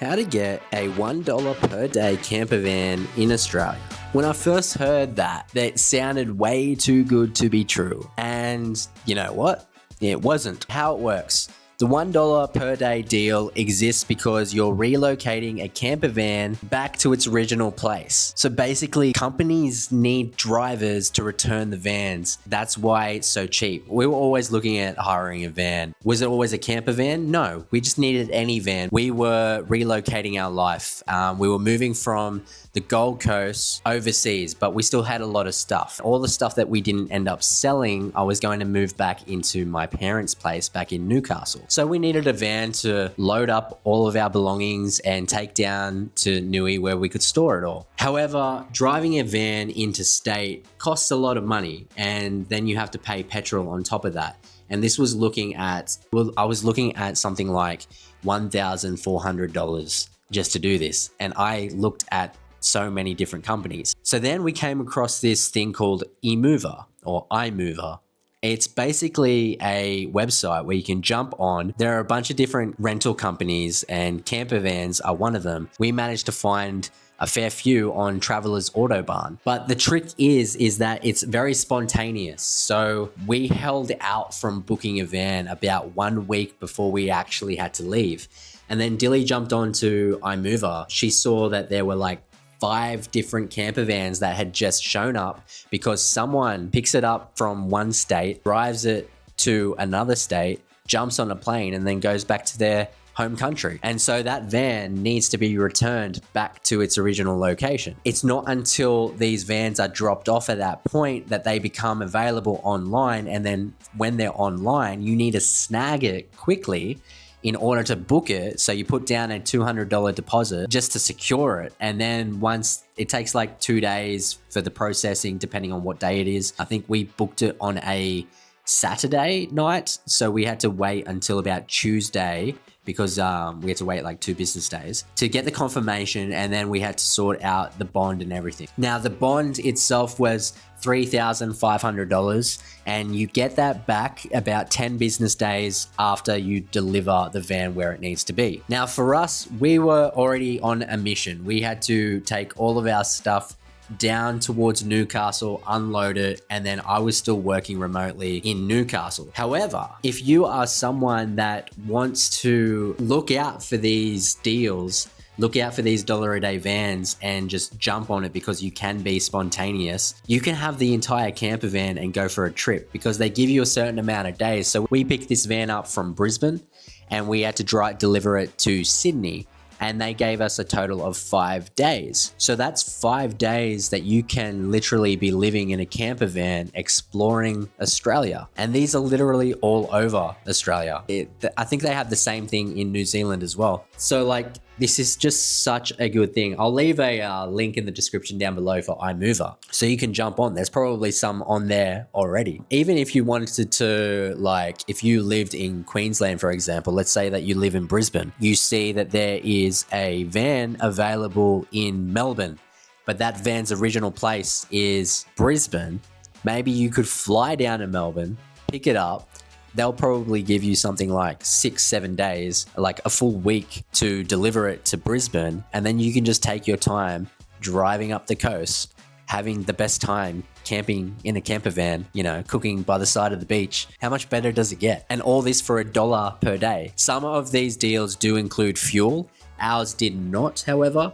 How to get a $1 per day camper van in Australia. When I first heard that sounded way too good to be true. And you know what? It wasn't. How it works. The $1 per day deal exists because you're relocating a camper van back to its original place. So basically, companies need drivers to return the vans. That's why it's so cheap. We were always looking at hiring a van. Was it always a camper van? No, we just needed any van. We were relocating our life. We were moving from the Gold Coast overseas, but we still had a lot of stuff. All the stuff that we didn't end up selling, I was going to move back into my parents' place back in Newcastle. So we needed a van to load up all of our belongings and take down to Newey where we could store it all. However, driving a van interstate costs a lot of money, and then you have to pay petrol on top of that. And this was I was looking at something like $1,400 just to do this. And I looked at so many different companies. So then we came across this thing called Imoova or Imoova. It's basically a website where you can jump on. There are a bunch of different rental companies and camper vans are one of them. We managed to find a fair few on Travellers Autobarn. But the trick is that it's very spontaneous. So we held out from booking a van about 1 week before we actually had to leave. And then Dilly jumped onto Imoova. She saw that there were like 5 different camper vans that had just shown up because someone picks it up from one state, drives it to another state, jumps on a plane, and then goes back to their home country. And so that van needs to be returned back to its original location. It's not until these vans are dropped off at that point that they become available online. And then when they're online, you need to snag it quickly in order to book it. So you put down a $200 deposit just to secure it. And then once it takes like 2 days for the processing, depending on what day it is. I think we booked it on a Saturday night. So we had to wait until about Tuesday because we had to wait like 2 business days to get the confirmation. And then we had to sort out the bond and everything. Now the bond itself was $3,500 and you get that back about 10 business days after you deliver the van where it needs to be. Now for us, we were already on a mission. We had to take all of our stuff down towards Newcastle, unload it, and then I was still working remotely in Newcastle. However, if you are someone that wants to look out for these deals, look out for these $1 a day vans and just jump on it because you can be spontaneous, you can have the entire camper van and go for a trip because they give you a certain amount of days. So we picked this van up from Brisbane and we had to deliver it to Sydney. And they gave us a total of 5 days. So that's 5 days that you can literally be living in a camper van exploring Australia. And these are literally all over Australia. I think they have the same thing in New Zealand as well. So like, this is just such a good thing. I'll leave a link in the description down below for Imoova so you can jump on. There's probably some on there already. Even if you wanted to, like, if you lived in Queensland, for example, let's say that you live in Brisbane, you see that there is a van available in Melbourne, but that van's original place is Brisbane. Maybe you could fly down to Melbourne, pick it up. They'll probably give you something like 6-7 days, like a full week to deliver it to Brisbane. And then you can just take your time driving up the coast, having the best time camping in a camper van, you know, cooking by the side of the beach. How much better does it get? And all this for $1 per day. Some of these deals do include fuel. Ours did not, however.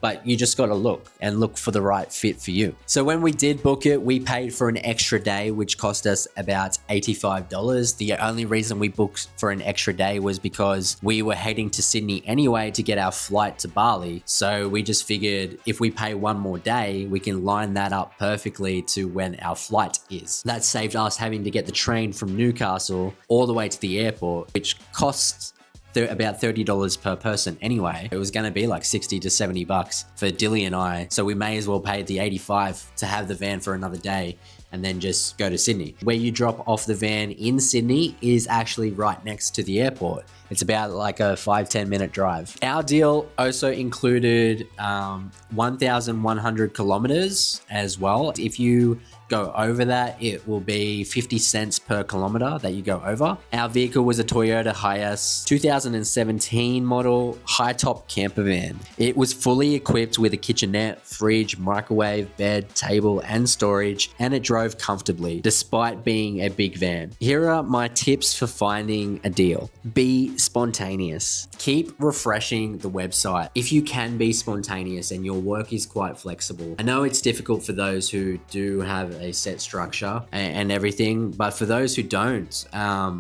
But you just got to look for the right fit for you. So when we did book it, we paid for an extra day, which cost us about $85. The only reason we booked for an extra day was because we were heading to Sydney anyway to get our flight to Bali. So we just figured if we pay 1 more day, we can line that up perfectly to when our flight is. That saved us having to get the train from Newcastle all the way to the airport, which costs about $30 per person anyway. It was going to be like $60 to $70 for Dilly and I. So we may as well pay the $85 to have the van for another day and then just go to Sydney. Where you drop off the van in Sydney is actually right next to the airport. It's about like a 5-10 minute drive. Our deal also included 1,100 kilometers as well. If you go over that, it will be 50 cents per kilometer that you go over. Our vehicle was a Toyota Hiace 2017 model high-top camper van. It was fully equipped with a kitchenette, fridge, microwave, bed, table, and storage, and it drove comfortably despite being a big van. Here are my tips for finding a deal. Be spontaneous. Keep refreshing the website. If you can be spontaneous and your work is quite flexible. I know it's difficult for those who do have a set structure and everything, but for those who don't,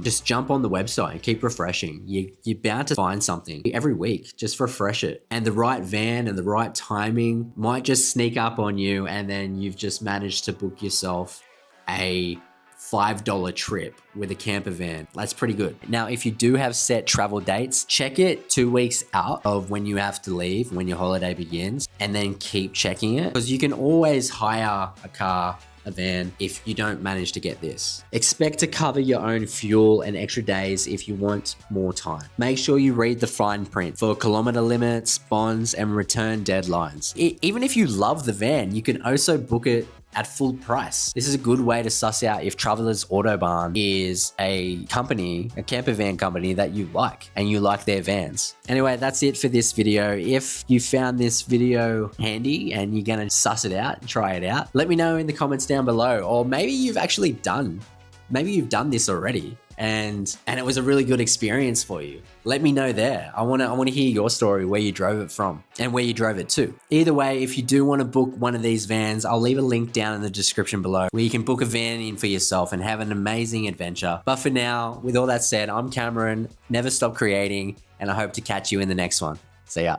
just jump on the website and keep refreshing. You're bound to find something every week. Just refresh it, and the right van and the right timing might just sneak up on you, and then you've just managed to book yourself a $5 trip with a camper van. That's pretty good. Now, if you do have set travel dates, check it 2 weeks out of when you have to leave, when your holiday begins, and then keep checking it, because you can always hire a car, a van, if you don't manage to get this. Expect to cover your own fuel and extra days if you want more time. Make sure you read the fine print for kilometer limits, bonds, and return deadlines. Even if you love the van, you can also book it at full price. This is a good way to suss out if Travellers Autobarn is a company, a camper van company that you like and you like their vans. Anyway, that's it for this video. If you found this video handy and you're gonna suss it out and try it out, let me know in the comments down below. Or maybe you've done this already and it was a really good experience for you. Let me know there. I want to hear your story, where you drove it from and where you drove it to. Either way, if you do want to book one of these vans, I'll leave a link down in the description below where you can book a van in for yourself and have an amazing adventure. But for now, with all that said, I'm Cameron, never stop creating, and I hope to catch you in the next one. See ya.